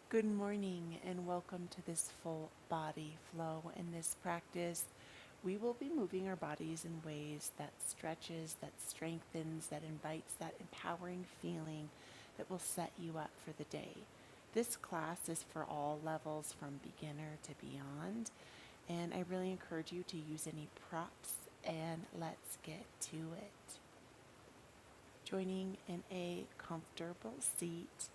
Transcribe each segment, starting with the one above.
Good morning and welcome to this full body flow. In this practice, we will be moving our bodies in ways that stretches, that strengthens, that invites that empowering feeling that will set you up for the day. This class is for all levels from beginner to beyond, and I really encourage you to use any props and let's get to it. Joining in a comfortable seat,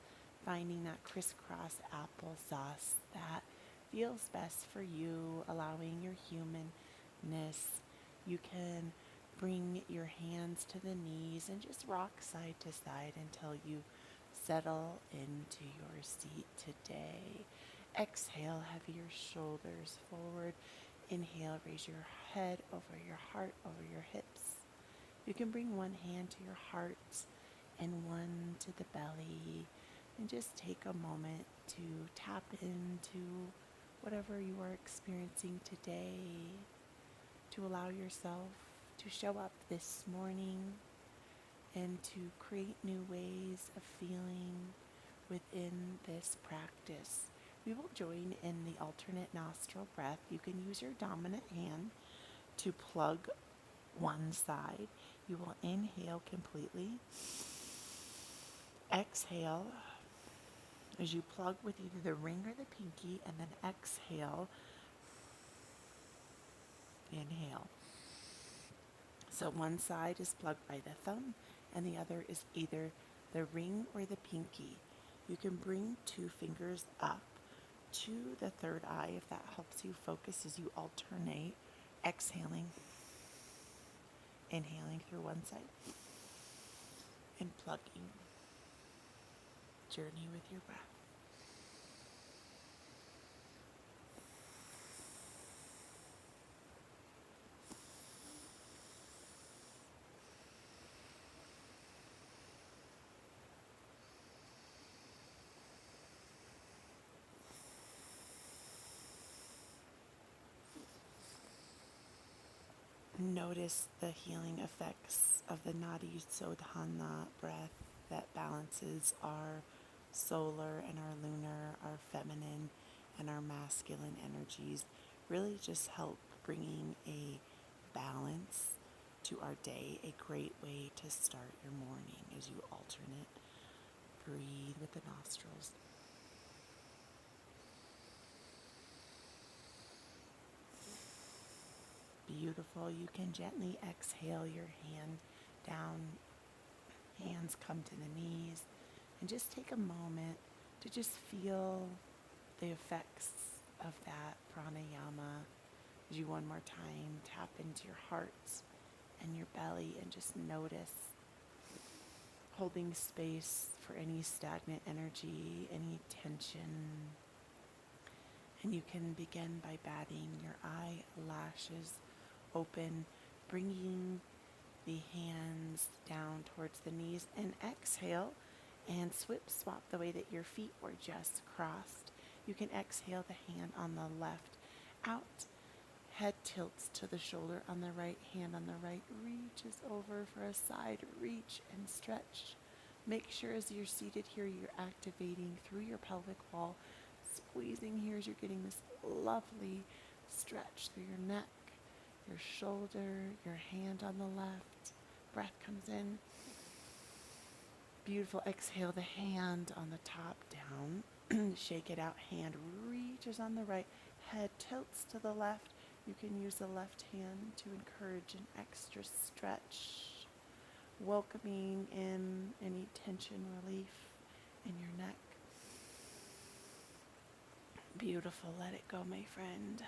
finding that crisscross applesauce that feels best for you, allowing your humanness. You can bring your hands to the knees and just rock side to side until you settle into your seat today. Exhale, have your shoulders forward. Inhale, raise your head over your heart, over your hips. You can bring one hand to your heart and one to the belly and just take a moment to tap into whatever you are experiencing today, to allow yourself to show up this morning and to create new ways of feeling within this practice. We will join in the alternate nostril breath. You can use your dominant hand to plug one side. You will inhale completely. Exhale as you plug with either the ring or the pinky, and then exhale. Inhale. So one side is plugged by the thumb, and the other is either the ring or the pinky. You can bring two fingers up to the third eye if that helps you focus as you alternate, exhaling, inhaling through one side, and plugging. Journey with your breath. Notice the healing effects of the Nadi Sodhana breath that balances our solar and our lunar, our feminine and our masculine energies. Really just help bringing a balance to our day, a great way to start your morning as you alternate. Breathe with the nostrils. Beautiful. You can gently exhale your hand down. Hands come to the knees. And just take a moment to just feel the effects of that pranayama. As you one more time tap into your heart and your belly and just notice holding space for any stagnant energy, any tension. And you can begin by batting your eyelashes open, bringing the hands down towards the knees, and exhale and swap the way that your feet were just crossed. You can exhale the hand on the left out. Head tilts to the shoulder on the right, hand on the right reaches over for a side reach and stretch. Make sure as you're seated here, you're activating through your pelvic wall, squeezing here as you're getting this lovely stretch through your neck, your shoulder, your hand on the left. Breath comes in. Beautiful. Exhale the hand on the top down. Shake it out. Hand reaches on the right. Head tilts to the left. You can use the left hand to encourage an extra stretch, welcoming in any tension relief in your neck. Beautiful. Let it go, my friend.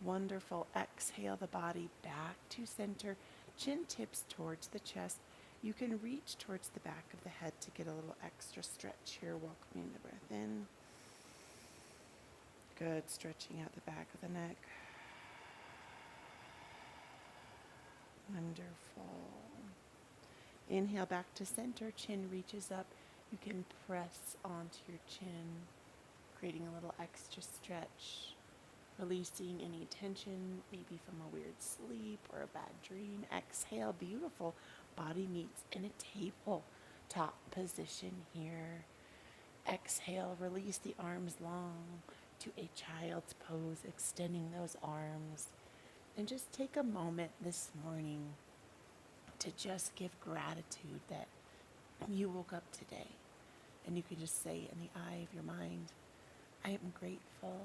Wonderful. Exhale the body back to center. Chin tips towards the chest. You can reach towards the back of the head to get a little extra stretch here, welcoming the breath in. Good. Stretching out the back of the neck. Wonderful. Inhale back to center. Chin reaches up. You can press onto your chin, creating a little extra stretch. Releasing any tension, maybe from a weird sleep or a bad dream. Exhale, beautiful. Body meets in a tabletop position here. Exhale, release the arms long to a child's pose, extending those arms. And just take a moment this morning to just give gratitude that you woke up today. And you can just say in the eye of your mind, I am grateful.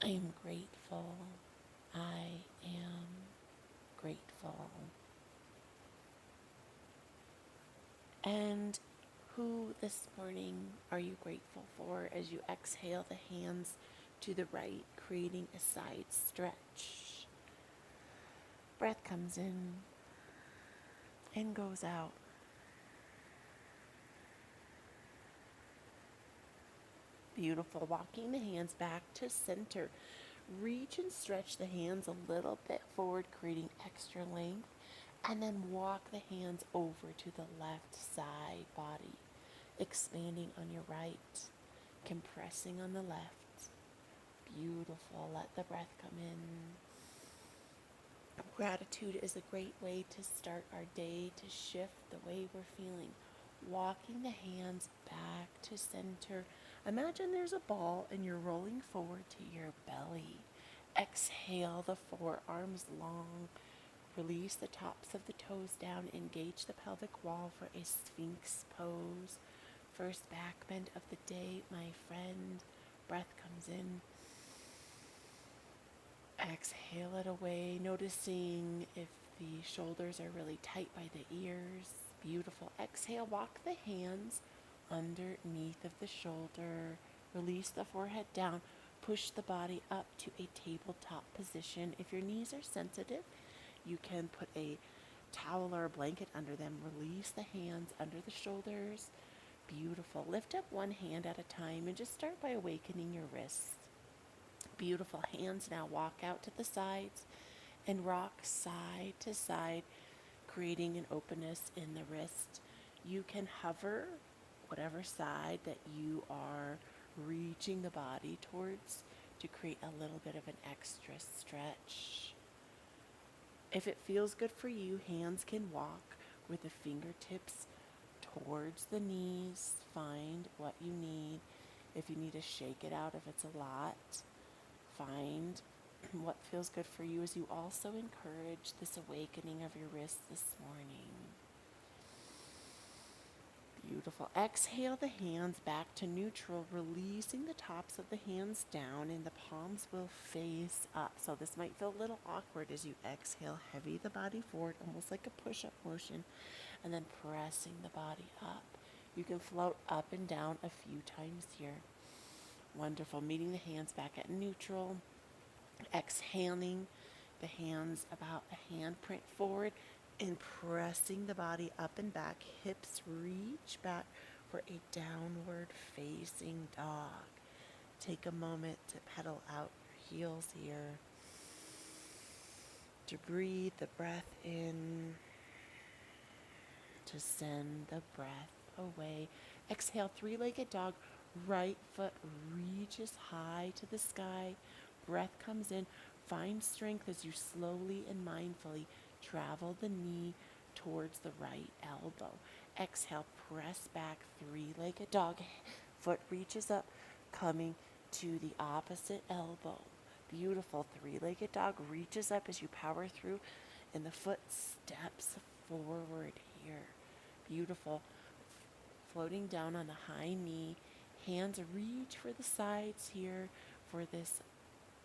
I am grateful. I am grateful. And who this morning are you grateful for as you exhale the hands to the right, creating a side stretch? Breath comes in and goes out. Beautiful. Walking the hands back to center. Reach and stretch the hands a little bit forward, creating extra length. And then walk the hands over to the left side body, expanding on your right, compressing on the left. Beautiful. Let the breath come in. Gratitude is a great way to start our day, to shift the way we're feeling. Walking the hands back to center. Imagine there's a ball and you're rolling forward to your belly. Exhale the forearms long. Release the tops of the toes down. Engage the pelvic wall for a Sphinx pose. First back bend of the day, my friend. Breath comes in. Exhale it away, noticing if the shoulders are really tight by the ears. Beautiful. Exhale, walk the hands underneath of the shoulder. Release the forehead down. Push the body up to a tabletop position. If your knees are sensitive, you can put a towel or a blanket under them. Release the hands under the shoulders. Beautiful. Lift up one hand at a time and just start by awakening your wrists. Beautiful. Hands now walk out to the sides and rock side to side, creating an openness in the wrist. You can hover whatever side that you are reaching the body towards to create a little bit of an extra stretch. If it feels good for you, hands can walk with the fingertips towards the knees. Find what you need. If you need to shake it out, if it's a lot, find what feels good for you as you also encourage this awakening of your wrists this morning. Beautiful. Exhale the hands back to neutral, releasing the tops of the hands down and the palms will face up. So this might feel a little awkward as you exhale. Heavy the body forward, almost like a push-up motion, and then pressing the body up. You can float up and down a few times here. Wonderful. Meeting the hands back at neutral. Exhaling the hands about a handprint forward and pressing the body up and back. Hips reach back for a downward facing dog. Take a moment to pedal out your heels here. To breathe the breath in. To send the breath away. Exhale, three-legged dog. Right foot reaches high to the sky. Breath comes in. Find strength as you slowly and mindfully travel the knee towards the right elbow. Exhale, press back, three-legged dog. Foot reaches up, coming to the opposite elbow. Beautiful. Three-legged dog reaches up as you power through, and the foot steps forward here. Beautiful. Floating down on the high knee. Hands reach for the sides here for this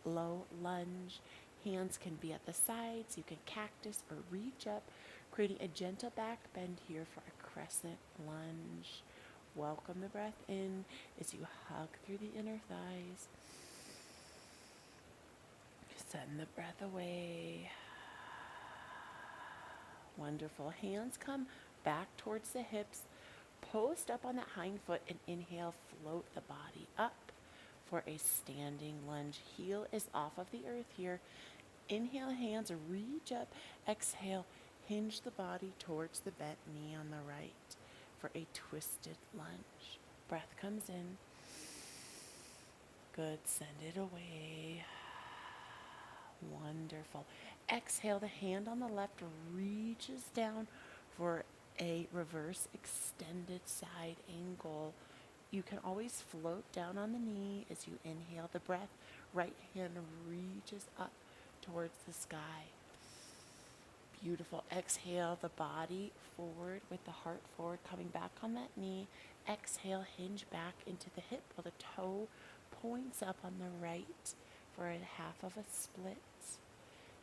low lunge. Hands can be at the sides. You can cactus or reach up, creating a gentle back bend here for a crescent lunge. Welcome the breath in as you hug through the inner thighs. Send the breath away. Wonderful. Hands come back towards the hips. Post up on that hind foot and inhale, float the body up for a standing lunge. Heel is off of the earth here. Inhale, hands reach up. Exhale, hinge the body towards the bent knee on the right for a twisted lunge. Breath comes in. Good, send it away. Wonderful. Exhale, the hand on the left reaches down for a reverse extended side angle. You can always float down on the knee as you inhale the breath. Right hand reaches up towards the sky. Beautiful. Exhale the body forward with the heart forward, coming back on that knee. Exhale, hinge back into the hip while the toe points up on the right for a half of a split.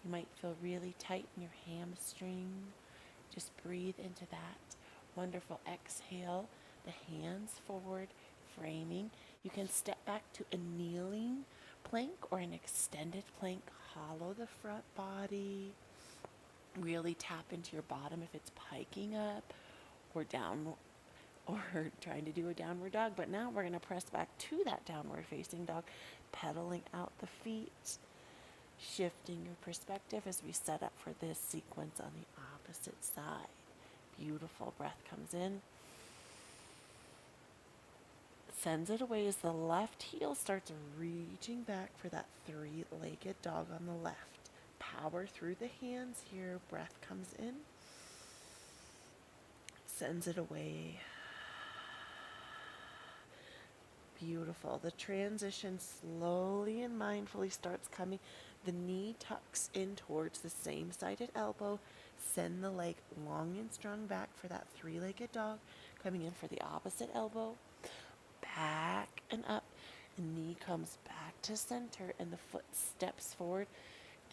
You might feel really tight in your hamstring. Just breathe into that. Wonderful. Exhale, the hands forward, framing. You can step back to a kneeling plank or an extended plank. Hollow the front body. Really tap into your bottom if it's piking up or down or trying to do a downward dog. But now we're going to press back to that downward facing dog, pedaling out the feet, shifting your perspective as we set up for this sequence on the opposite side. Beautiful. Breath comes in, sends it away as the left heel starts reaching back for that three-legged dog on the left. Power through the hands here. Breath comes in, sends it away. Beautiful. The transition slowly and mindfully starts coming. The knee tucks in towards the same-sided elbow. Send the leg long and strong back for that three-legged dog. Coming in for the opposite elbow. Back and up. The knee comes back to center and the foot steps forward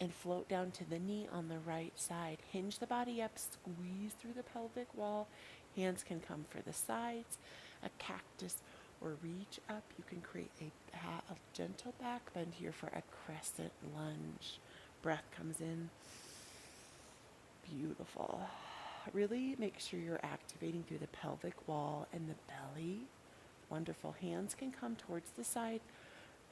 and float down to the knee on the right side. Hinge the body up, squeeze through the pelvic wall. Hands can come for the sides, a cactus, or reach up. You can create a gentle back bend here for a crescent lunge. Breath comes in. Beautiful. Really make sure you're activating through the pelvic wall and the belly. Wonderful. Hands can come towards the side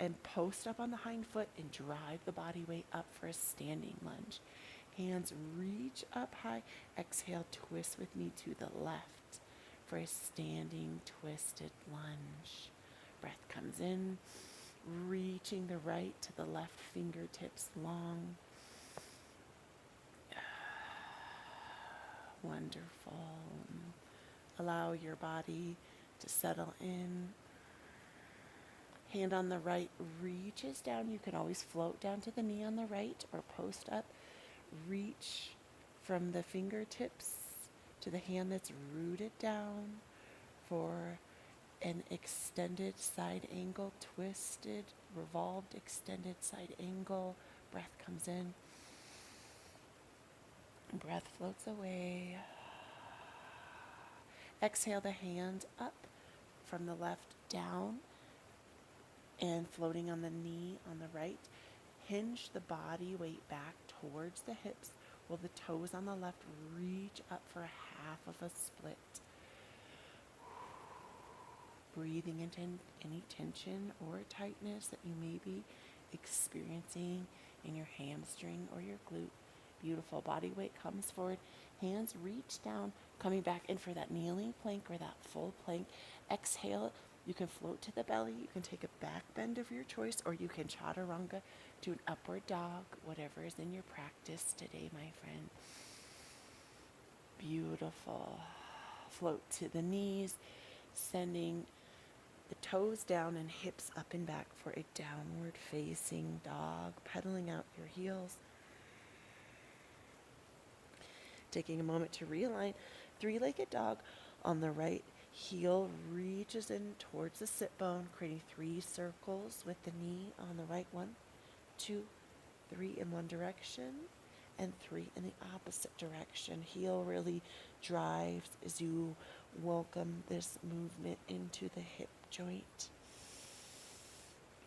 and post up on the hind foot and drive the body weight up for a standing lunge. Hands reach up high. Exhale, twist with me to the left for a standing twisted lunge. Breath comes in, reaching the right to the left, fingertips long. Wonderful. Allow your body to settle in. Hand on the right reaches down. You can always float down to the knee on the right or post up. Reach from the fingertips to the hand that's rooted down for an extended side angle, twisted, revolved, extended side angle. Breath comes in. Breath floats away. Exhale the hand up from the left down and floating on the knee on the right. Hinge the body weight back towards the hips while the toes on the left reach up for a half of a split. Breathing into any tension or tightness that you may be experiencing in your hamstring or your glute. Beautiful. Body weight comes forward. Hands reach down, coming back in for that kneeling plank or that full plank. Exhale. You can float to the belly. You can take a back bend of your choice, or you can chaturanga to an upward dog, whatever is in your practice today, my friend. Beautiful. Float to the knees, sending the toes down and hips up and back for a downward facing dog, pedaling out your heels. Taking a moment to realign. Three-legged dog on the right. Heel reaches in towards the sit bone, creating 3 circles with the knee on the right. 1, 2, 3 in one direction and 3 in the opposite direction. Heel really drives as you welcome this movement into the hip joint.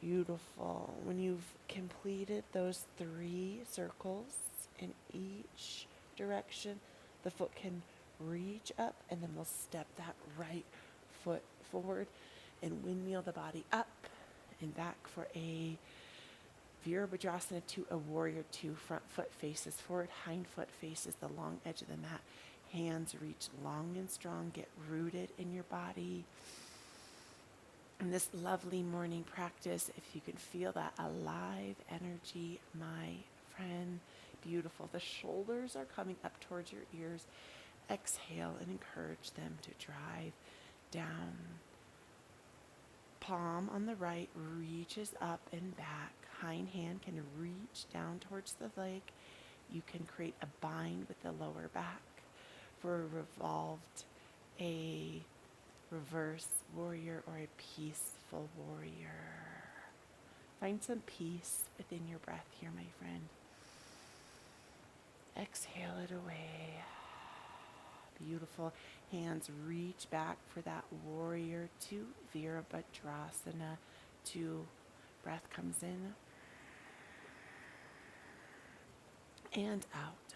Beautiful. When you've completed those 3 circles in each direction, the foot can reach up and then we'll step that right foot forward and windmill the body up and back for a Virabhadrasana to a warrior 2. Front foot faces forward, hind foot faces the long edge of the mat. Hands reach long and strong, get rooted in your body. In this lovely morning practice, if you can feel that alive energy, my friend, beautiful. The shoulders are coming up towards your ears. Exhale and encourage them to drive down. palm on the right reaches up and back. Hind hand can reach down towards the leg. You can create a bind with the lower back for a reverse warrior or a peaceful warrior. Find some peace within your breath here, my friend. Exhale it away. Beautiful. Hands reach back for that warrior two, Virabhadrasana 2. Breath comes in and out.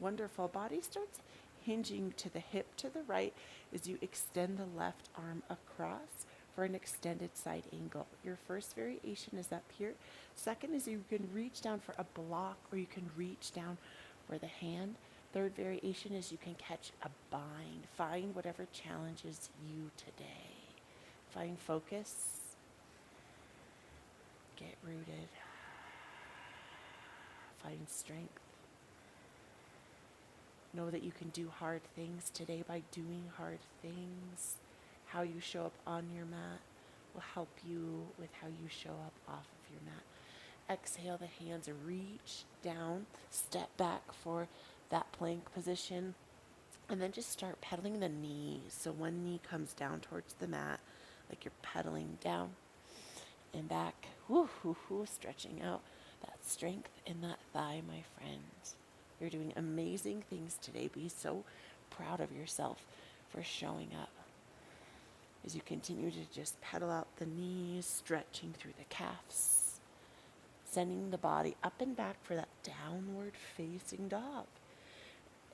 Wonderful. Body starts hinging to the hip to the right as you extend the left arm across for an extended side angle. Your first variation is up here. Second is you can reach down for a block, or you can reach down for the hand. Third variation is you can catch a bind. Find whatever challenges you today. Find focus. Get rooted. Find strength. Know that you can do hard things today by doing hard things. How you show up on your mat will help you with how you show up off of your mat. Exhale the hands, reach down, step back for that plank position, and then just start pedaling the knees. So one knee comes down towards the mat, like you're pedaling down and back, stretching out that strength in that thigh, my friends. You're doing amazing things today. Be so proud of yourself for showing up. As you continue to just pedal out the knees, stretching through the calves, sending the body up and back for that downward facing dog.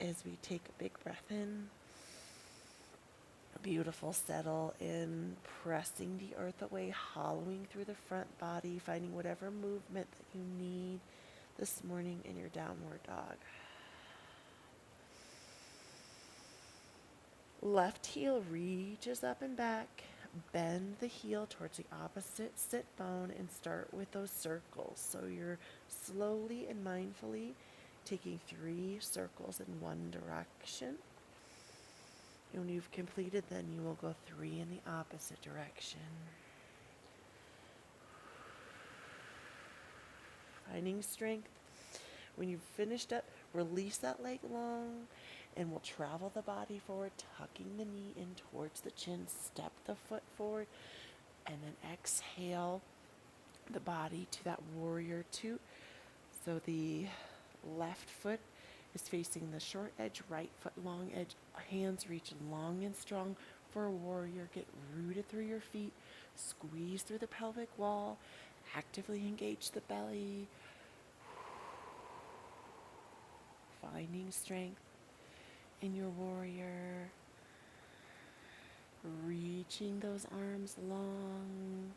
As we take a big breath in, a beautiful settle in, pressing the earth away, hollowing through the front body, finding whatever movement that you need this morning in your downward dog. Left heel reaches up and back. Bend the heel towards the opposite sit bone and start with those circles. So you're slowly and mindfully taking 3 circles in one direction. And when you've completed, then you will go 3 in the opposite direction. Finding strength. When you've finished up, release that leg long, and we'll travel the body forward, tucking the knee in towards the chin. Step the foot forward, and then exhale the body to that warrior 2. So the left foot is facing the short edge, right foot long edge. Hands reach long and strong for a warrior. Get rooted through your feet. Squeeze through the pelvic wall. Actively engage the belly. Finding strength in your warrior. Reaching those arms long.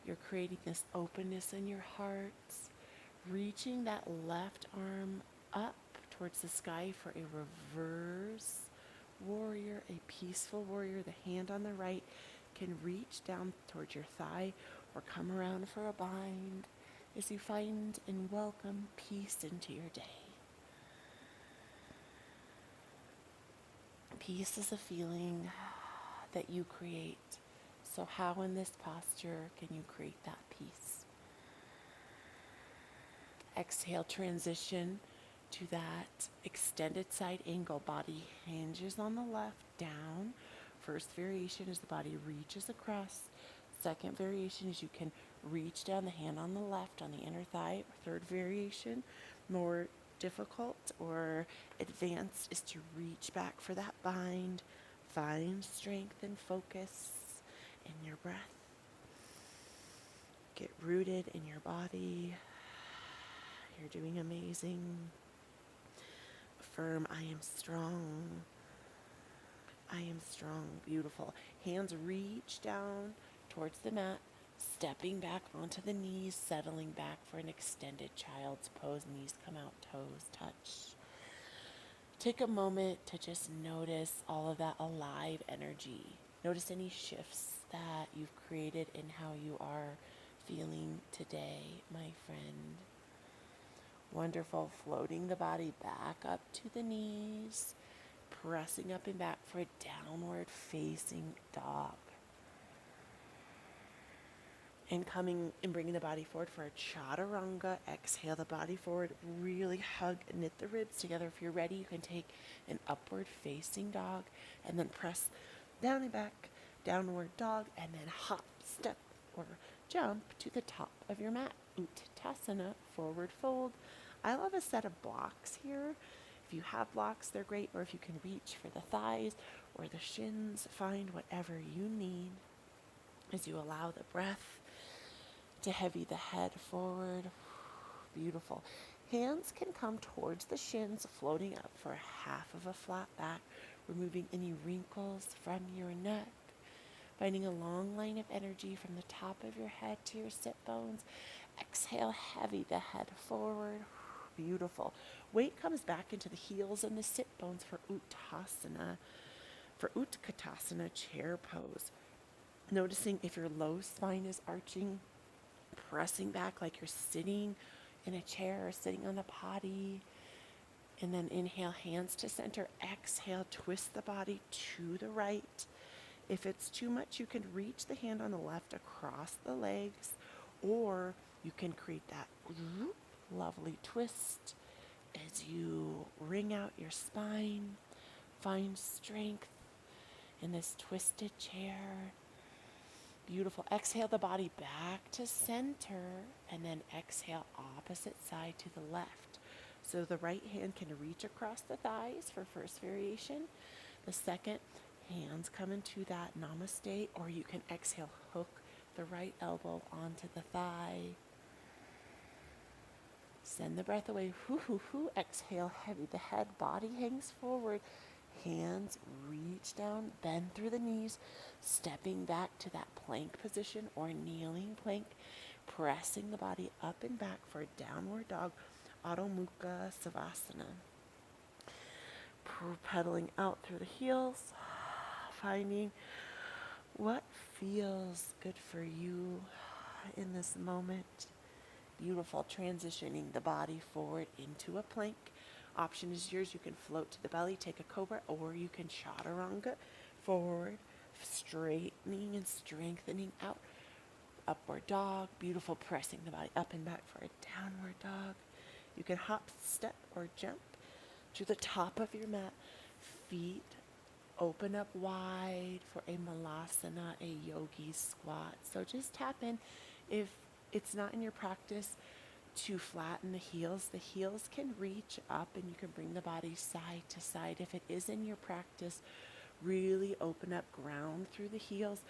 You're creating this openness in your heart. Reaching that left arm up towards the sky for a reverse warrior, a peaceful warrior. The hand on the right can reach down towards your thigh or come around for a bind as you find and welcome peace into your day. Peace is a feeling that you create. So how in this posture can you create that peace? Exhale, transition to that extended side angle. Body hinges on the left, down. First variation is the body reaches across. Second variation is you can reach down, the hand on the left on the inner thigh. Third variation, more difficult or advanced, is to reach back for that bind. Find strength and focus in your breath. Get rooted in your body. You're doing amazing. Affirm, I am strong. I am strong. Beautiful. Hands reach down towards the mat, stepping back onto the knees, settling back for an extended child's pose. Knees come out, toes touch. Take a moment to just notice all of that alive energy. Notice any shifts that you've created in how you are feeling today, my friend. Wonderful. Floating the body back up to the knees. pressing up and back for a downward facing dog. And coming and bringing the body forward for a chaturanga. Exhale the body forward. Really hug, knit the ribs together. If you're ready, you can take an upward facing dog and then press down and back, downward dog, and then hop, step, or jump to the top of your mat. Uttanasana, forward fold. I love a set of blocks here. If you have blocks, they're great, or if you can reach for the thighs or the shins, find whatever you need as you allow the breath to heavy the head forward. Beautiful. Hands can come towards the shins, floating up for half of a flat back, removing any wrinkles from your neck. Finding a long line of energy from the top of your head to your sit bones. Exhale, heavy the head forward. Beautiful. Weight comes back into the heels and the sit bones for Uttanasana. For Utkatasana, chair pose. Noticing if your low spine is arching, pressing back like you're sitting in a chair or sitting on a potty. And then inhale, hands to center. Exhale, twist the body to the right. If it's too much, you can reach the hand on the left across the legs, or you can create that lovely twist as you wring out your spine. Find strength in this twisted chair. Beautiful. Exhale the body back to center, and then exhale opposite side to the left. So the right hand can reach across the thighs for first variation. The second, hands come into that namaste, or you can exhale, hook the right elbow onto the thigh. Send the breath away. Exhale, heavy the head, body hangs forward. Hands reach down, bend through the knees, stepping back to that plank position or kneeling plank, pressing the body up and back for a downward dog, Adho Mukha Savasana. Pedaling out through the heels, finding what feels good for you in this moment. Beautiful. Transitioning the body forward into a plank. Option is yours. You can float to the belly, take a cobra, or you can chaturanga forward, straightening and strengthening out. Upward dog. Beautiful. Pressing the body up and back for a downward dog. You can hop, step, or jump to the top of your mat. Feet open up wide for a malasana, a yogi squat. So just tap in. If it's not in your practice to flatten the heels can reach up and you can bring the body side to side. If it is in your practice, really open up ground through the heels.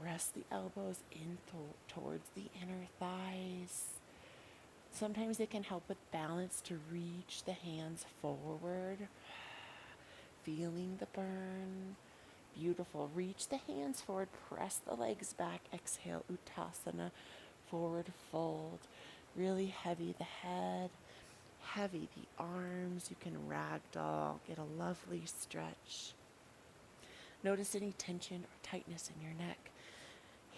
Press the elbows in towards the inner thighs. Sometimes it can help with balance to reach the hands forward. Feeling the burn. Beautiful. Reach the hands forward. Press the legs back. Exhale, Uttanasana. Forward fold. Really heavy the head. Heavy the arms. You can ragdoll. Get a lovely stretch. Notice any tension or tightness in your neck.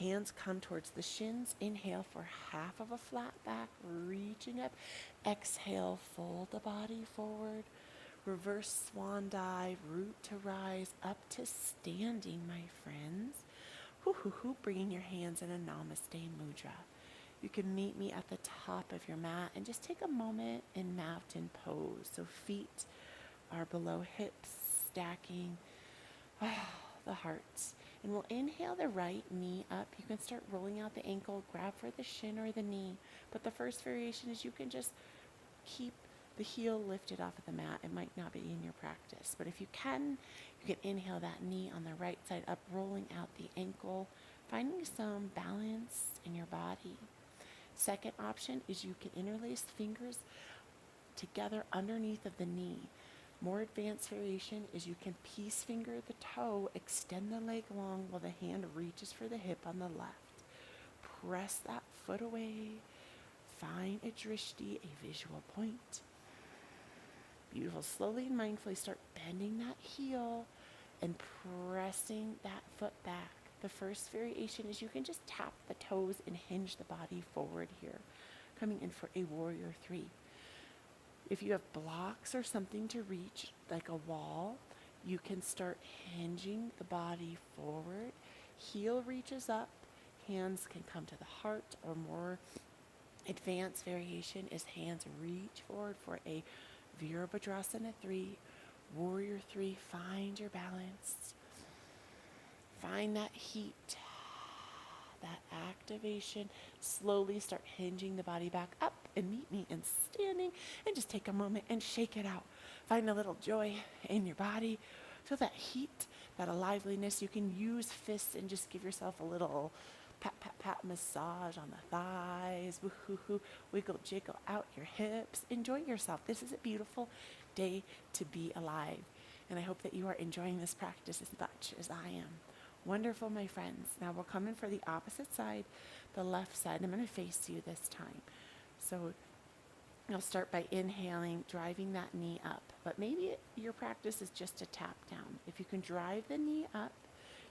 Hands come towards the shins. Inhale for half of a flat back, reaching up. Exhale, fold the body forward. Reverse swan dive, root to rise, up to standing, my friends. Bringing your hands in a namaste mudra. You can meet me at the top of your mat and just take a moment in mountain pose. So feet are below hips, stacking the hearts. And we'll inhale the right knee up. You can start rolling out the ankle, grab for the shin or the knee. But the first variation is you can just keep the heel lifted off of the mat. It might not be in your practice, but if you can inhale that knee on the right side up, rolling out the ankle, finding some balance in your body. Second option is you can interlace fingers together underneath of the knee. More advanced variation is you can piece finger the toe, extend the leg long while the hand reaches for the hip on the left. Press that foot away. Find a drishti, a visual point. Beautiful. Slowly and mindfully start bending that heel and pressing that foot back. The first variation is you can just tap the toes and hinge the body forward here. Coming in for a warrior 3. If you have blocks or something to reach, like a wall, You can start hinging the body forward. Heel reaches up. Hands can come to the heart, or more advanced variation is hands reach forward for a Virabhadrasana 3, Warrior 3. Find your balance. Find that heat, that activation. Slowly start hinging the body back up and meet me in standing, and just take a moment and shake it out. Find a little joy in your body. Feel that heat, that aliveliness. You can use fists and just give yourself a little pat, pat, pat massage on the thighs. Woo-hoo-hoo. Wiggle, jiggle out your hips. Enjoy yourself. This is a beautiful day to be alive. And I hope that you are enjoying this practice as much as I am. Wonderful, my friends. Now we'll come in for the opposite side, the left side. I'm going to face you this time. So I'll start by inhaling, driving that knee up. But maybe your practice is just a tap down. If you can drive the knee up,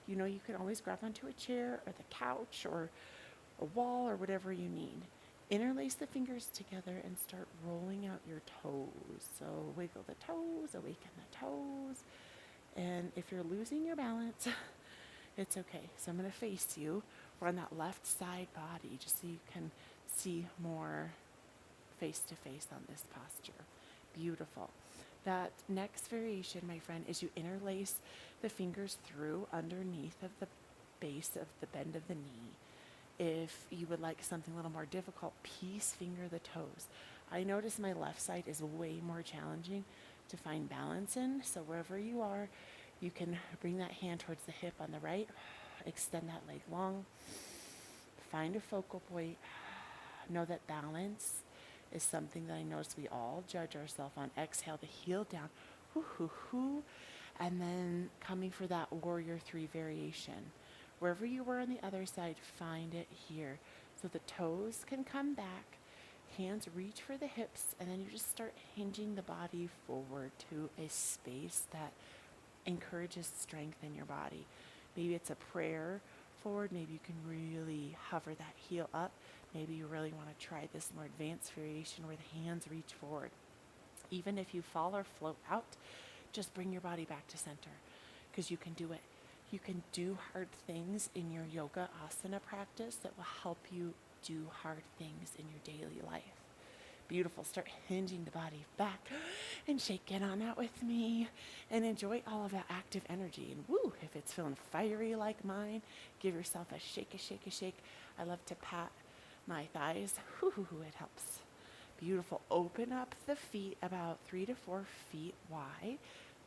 you know you can always grab onto a chair or the couch or a wall or whatever you need. Interlace the fingers together and start rolling out your toes. So wiggle the toes, awaken the toes. And if you're losing your balance, it's okay. So I'm going to face you. We're on that left side body, just so you can see more face to face on this posture. Beautiful. That next variation, my friend, is you interlace the fingers through underneath of the base of the bend of the knee. If you would like something a little more difficult, piece finger the toes. I notice my left side is way more challenging to find balance in. So wherever you are, you can bring that hand towards the hip on the right. Extend that leg long. Find a focal point. Know that balance is something that I notice we all judge ourselves on. Exhale the heel down. Hoo, hoo, hoo. And then coming for that warrior 3 variation. Wherever you were on the other side, find it here. So the toes can come back. Hands reach for the hips. And then you just start hinging the body forward to a space that encourages strength in your body. Maybe it's a prayer forward. Maybe you can really hover that heel up. Maybe you really want to try this more advanced variation where the hands reach forward. Even if you fall or float out, just bring your body back to center, because you can do it. You can do hard things in your yoga asana practice that will help you do hard things in your daily life. Beautiful. Start hinging the body back and shake it on out with me and enjoy all of that active energy. And woo, if it's feeling fiery like mine, give yourself a shake, a shake, a shake. I love to pat my thighs. It helps. Beautiful. Open up the feet about 3 to 4 feet wide.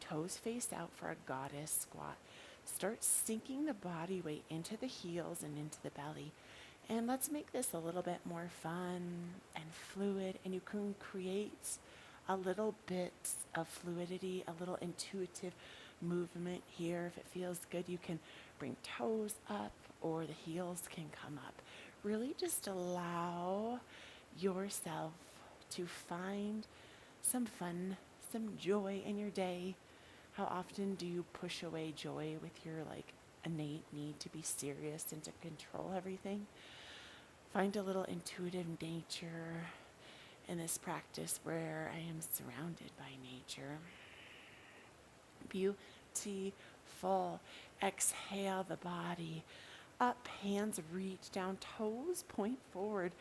Toes face out for a goddess squat. Start sinking the body weight into the heels and into the belly. And let's make this a little bit more fun and fluid. And you can create a little bit of fluidity, a little intuitive movement here. If it feels good, you can bring toes up or the heels can come up. Really just allow yourself to find some fun, some joy in your day. How often do you push away joy with your innate need to be serious and to control everything? Find a little intuitive nature in this practice where I am surrounded by nature. Beautiful. Exhale the body up, hands reach down, toes point forward.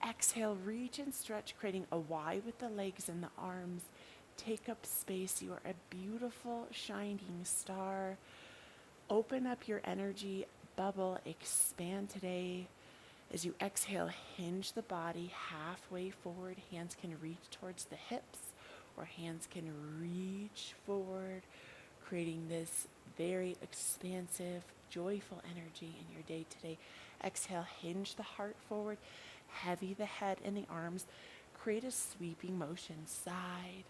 Exhale, reach and stretch, creating a Y with the legs and the arms. Take up space. You are a beautiful, shining star. Open up your energy, bubble, expand today. As you exhale, hinge the body halfway forward. Hands can reach towards the hips or hands can reach forward, creating this very expansive, joyful energy in your day today. Exhale, hinge the heart forward, heavy the head and the arms. Create a sweeping motion, side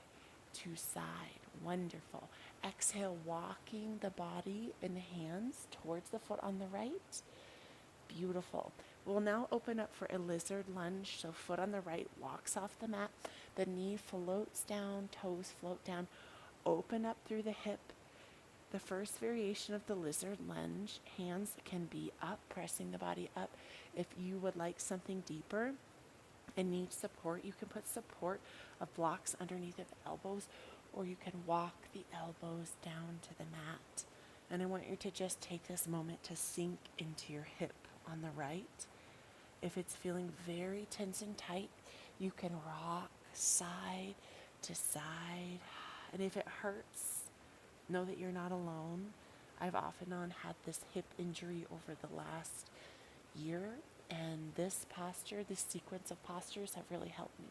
to side. Wonderful. Exhale, walking the body and the hands towards the foot on the right. Beautiful. We'll now open up for a lizard lunge. So foot on the right walks off the mat. The knee floats down, toes float down. Open up through the hip. The first variation of the lizard lunge, hands can be up, pressing the body up. If you would like something deeper and need support, you can put support of blocks underneath of the elbows or you can walk the elbows down to the mat. And I want you to just take this moment to sink into your hip on the right. If it's feeling very tense and tight, you can rock side to side. And if it hurts, know that you're not alone. I've off and on had this hip injury over the last year, and this posture, this sequence of postures have really helped me.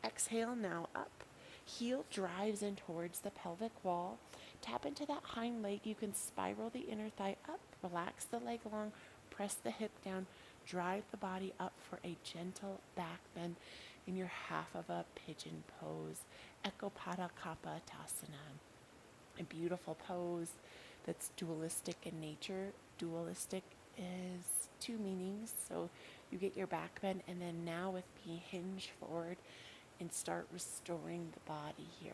Exhale now up. Heel drives in towards the pelvic wall. Tap into that hind leg. You can spiral the inner thigh up. Relax the leg long. Press the hip down. Drive the body up for a gentle back bend in your half of a pigeon pose. Ekapada Kapotasana. A beautiful pose that's dualistic in nature. Dualistic is two meanings. So you get your back bend, and then now with me, hinge forward and start restoring the body here.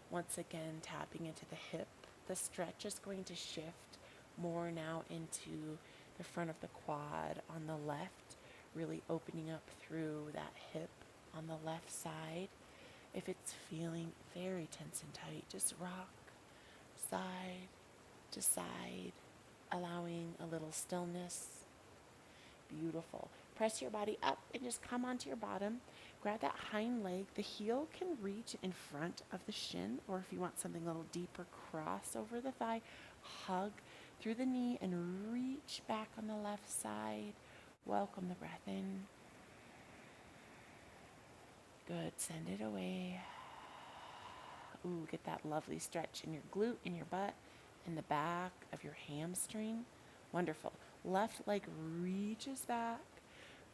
Once again, tapping into the hip. The stretch is going to shift more now into the front of the quad on the left, really opening up through that hip on the left side. If it's feeling very tense and tight, just rock side to side, allowing a little stillness. Beautiful. Press your body up and just come onto your bottom. Grab that hind leg. The heel can reach in front of the shin, or if you want something a little deeper, cross over the thigh, hug through the knee and reach back on the left side. Welcome the breath in. Good. Send it away. Ooh, get that lovely stretch in your glute, in your butt, in the back of your hamstring. Wonderful. Left leg reaches back.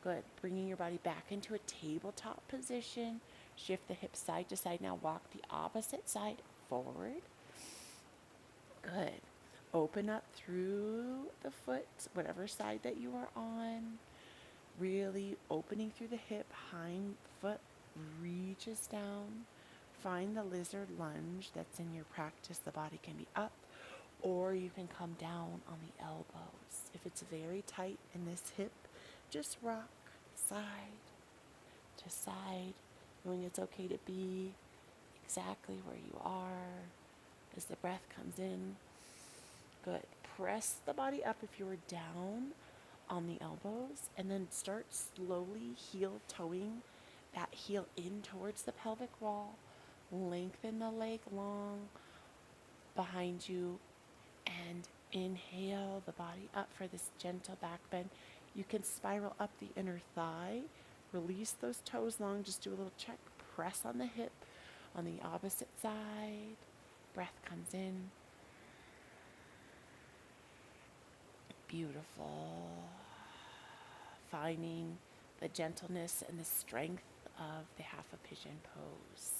Good. Bringing your body back into a tabletop position. Shift the hips side to side. Now walk the opposite side forward. Good. Open up through the foot, whatever side that you are on. Really opening through the hip. Hind foot reaches down. Find the lizard lunge that's in your practice. The body can be up, or you can come down on the elbows. If it's very tight in this hip, just rock side to side, knowing it's okay to be exactly where you are as the breath comes in. Good. Press the body up if you were down on the elbows, and then start slowly heel toeing that heel in towards the pelvic wall. Lengthen the leg long behind you, and inhale the body up for this gentle back bend. You can spiral up the inner thigh, release those toes long, just do a little check, press on the hip on the opposite side. Breath comes in. Beautiful. Finding the gentleness and the strength of the half a pigeon pose.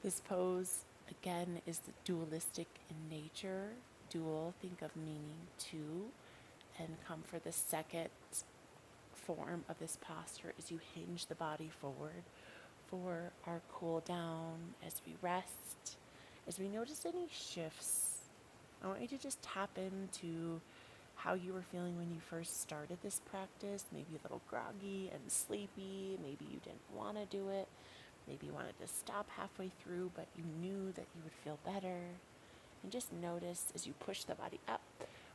This pose, again, is the dualistic in nature. Dual, think of meaning two. And come for the second form of this posture as you hinge the body forward for our cool down as we rest. As we notice any shifts, I want you to just tap into how you were feeling when you first started this practice. Maybe a little groggy and sleepy. Maybe you didn't want to do it. Maybe you wanted to stop halfway through, but you knew that you would feel better. And just notice as you push the body up,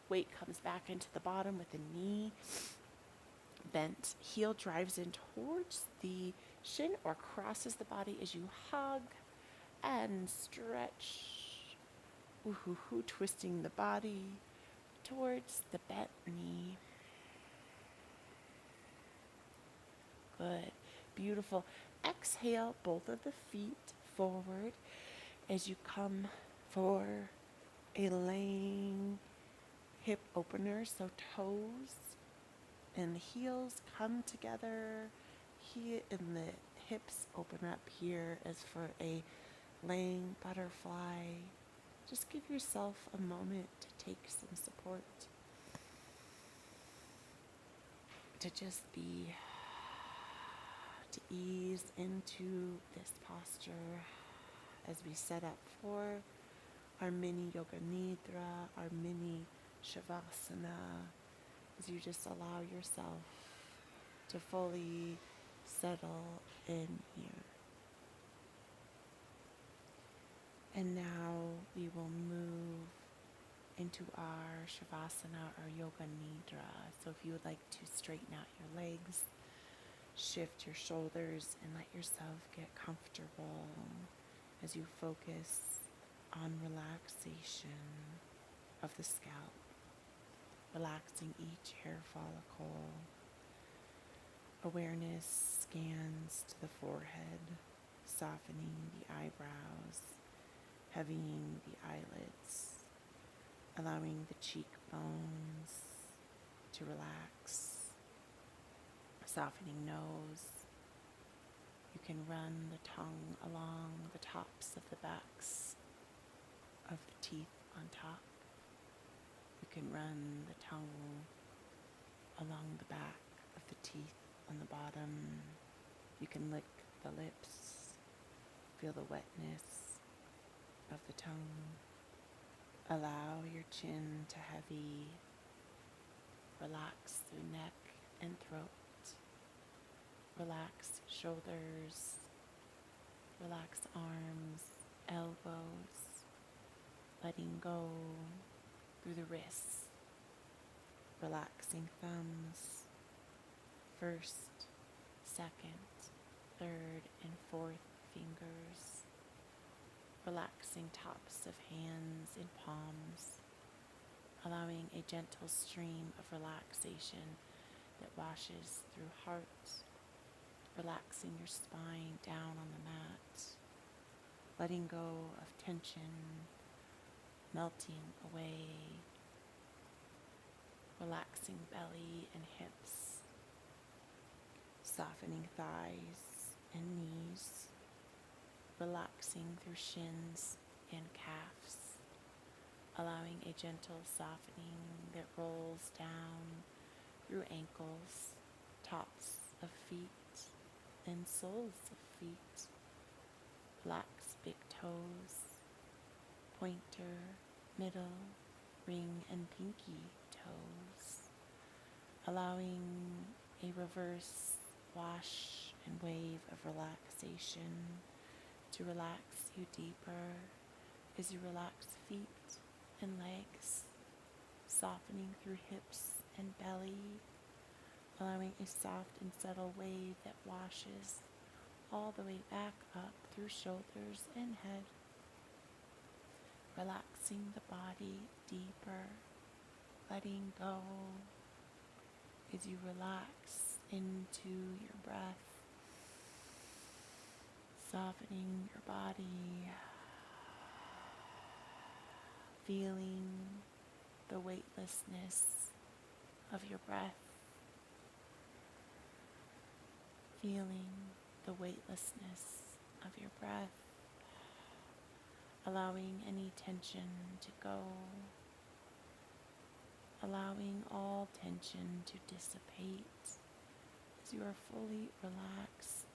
weight comes back into the bottom with the knee bent. Heel drives in towards the shin or crosses the body as you hug and stretch. Ooh, twisting the body towards the bent knee. Good. Beautiful. Exhale both of the feet forward as you come for a laying hip opener. So toes and heels come together here, and the hips open up here as for a laying butterfly. Just give yourself a moment to take some support, to just be, to ease into this posture as we set up for our mini yoga nidra, our mini shavasana, as you just allow yourself to fully settle in here. And now we will move into our Shavasana or Yoga Nidra. So if you would like to straighten out your legs, shift your shoulders, and let yourself get comfortable as you focus on relaxation of the scalp, relaxing each hair follicle. Awareness scans to the forehead, softening the eyebrows, heavying the eyelids, allowing the cheekbones to relax, softening nose. You can run the tongue along the tops of the backs of the teeth on top. You can run the tongue along the back of the teeth on the bottom. You can lick the lips, feel the wetness of the tongue. Allow your chin to heavy. Relax through neck and throat. Relax shoulders. Relax arms, elbows. Letting go through the wrists. Relaxing thumbs. First, second, third, and fourth fingers. Relaxing tops of hands and palms, allowing a gentle stream of relaxation that washes through heart, relaxing your spine down on the mat, letting go of tension, melting away, relaxing belly and hips, softening thighs and knees, relaxing through shins and calves, allowing a gentle softening that rolls down through ankles, tops of feet, and soles of feet. Relax big toes, pointer, middle, ring, and pinky toes, allowing a reverse wash and wave of relaxation to relax you deeper as you relax feet and legs, softening through hips and belly, allowing a soft and subtle wave that washes all the way back up through shoulders and head, relaxing the body deeper, letting go as you relax into your breath, softening your body, feeling the weightlessness of your breath, feeling the weightlessness of your breath, allowing any tension to go, allowing all tension to dissipate as you are fully relaxed,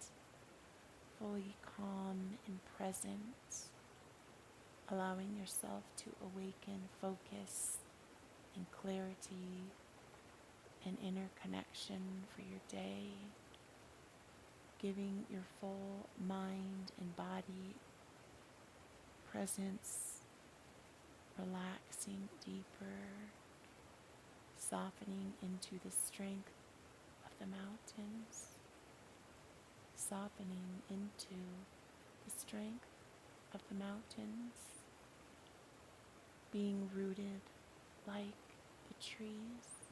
fully calm and present, allowing yourself to awaken focus and clarity and inner connection for your day, giving your full mind and body presence, relaxing deeper, softening into the strength of the mountains, softening into the strength of the mountains, being rooted like the trees,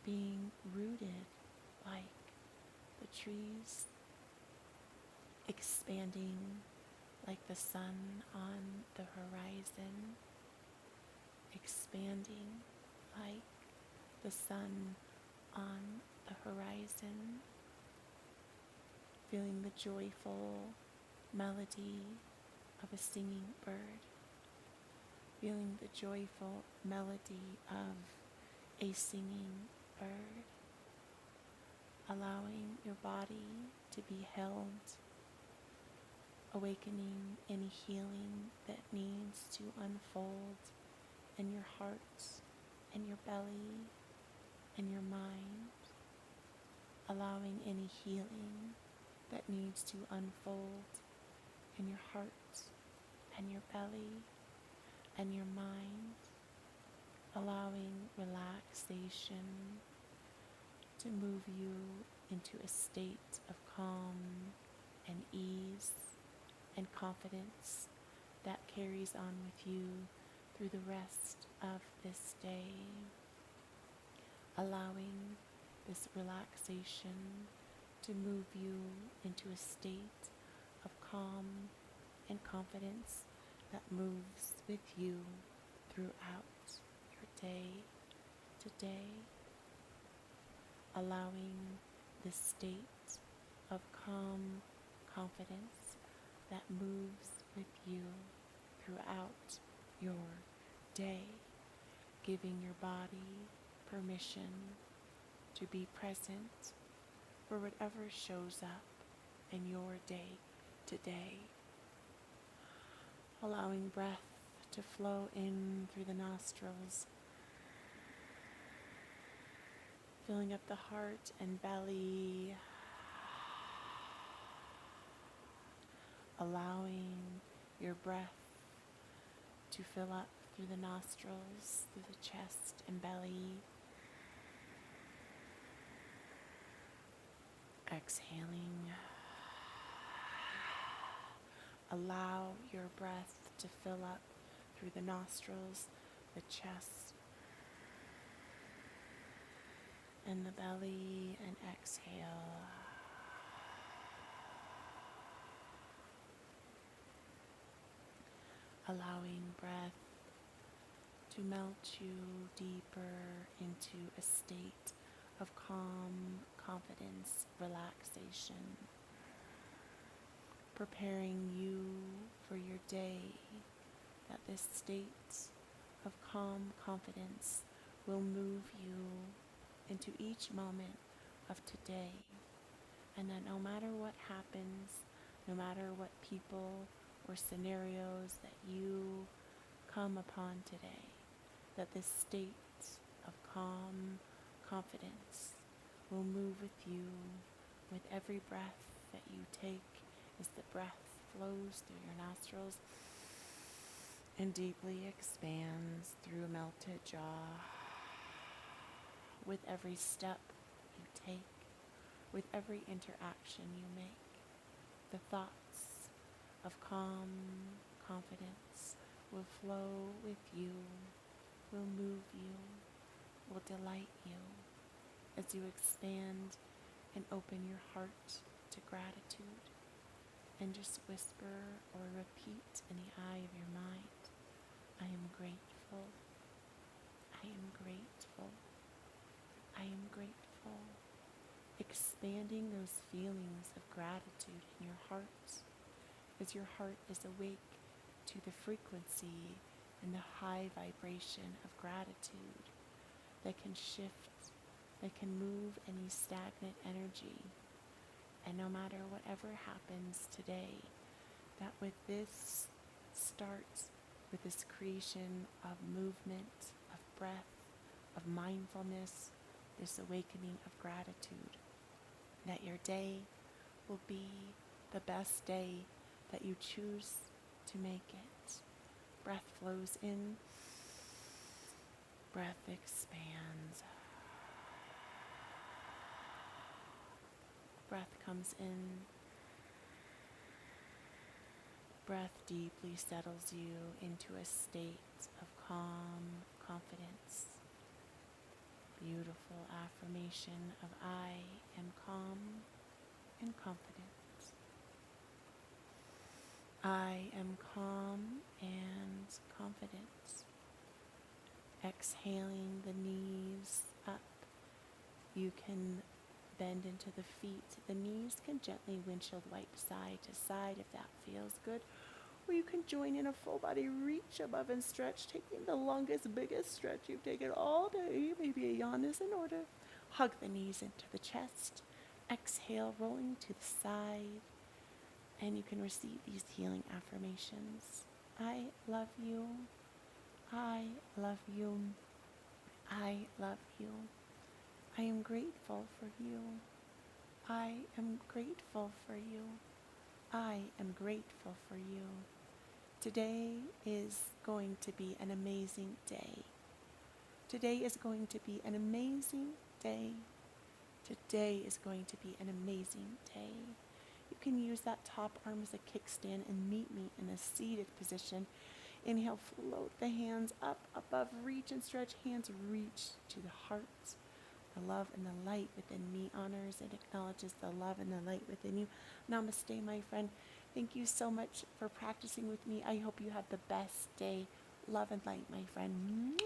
being rooted like the trees, expanding like the sun on the horizon, expanding like the sun on the horizon, feeling the joyful melody of a singing bird, feeling the joyful melody of a singing bird, allowing your body to be held, awakening any healing that needs to unfold in your heart and your belly and your mind, allowing any healing that needs to unfold in your heart and your belly and your mind, allowing relaxation to move you into a state of calm and ease and confidence that carries on with you through the rest of this day, allowing this relaxation to move you into a state of calm and confidence that moves with you throughout your day today, allowing this state of calm confidence that moves with you throughout your day, giving your body permission to be present for whatever shows up in your day today, allowing breath to flow in through the nostrils, filling up the heart and belly, allowing your breath to fill up through the nostrils, through the chest and belly, exhaling. Allow your breath to fill up through the nostrils, the chest, and the belly, and exhale. Allowing breath to melt you deeper into a state of calm, confidence, relaxation, preparing you for your day, that this state of calm confidence will move you into each moment of today, and that no matter what happens, no matter what people or scenarios that you come upon today, that this state of calm confidence will move with you with every breath that you take, as the breath flows through your nostrils and deeply expands through a melted jaw. With every step you take, with every interaction you make, the thoughts of calm confidence will flow with you, will move you, will delight you as you expand and open your heart to gratitude, and just whisper or repeat in the eye of your mind, I am grateful, I am grateful, I am grateful. Expanding those feelings of gratitude in your heart, as your heart is awake to the frequency and the high vibration of gratitude that can shift, that can move any stagnant energy. And no matter whatever happens today, that with this starts with this creation of movement, of breath, of mindfulness, this awakening of gratitude, that your day will be the best day that you choose to make it. Breath flows in, breath expands. Breath comes in, breath deeply settles you into a state of calm confidence. Beautiful affirmation of I am calm and confident. I am calm and confident. Exhaling the knees up. You can bend into the feet. The knees can gently windshield wipe side to side if that feels good. Or you can join in a full body reach above and stretch, taking the longest, biggest stretch you've taken all day. Maybe a yawn is in order. Hug the knees into the chest. Exhale, rolling to the side. And you can receive these healing affirmations. I love you. I love you. I love you. I am grateful for you. I am grateful for you. I am grateful for you. Today is going to be an amazing day. Today is going to be an amazing day. Today is going to be an amazing day. You can use that top arm as a kickstand and meet me in a seated position. Inhale, float the hands up, above, reach and stretch. Hands reach to the heart. The love and the light within me honors and acknowledges the love and the light within you. Namaste, my friend. Thank you so much for practicing with me. I hope you have the best day. Love and light, my friend.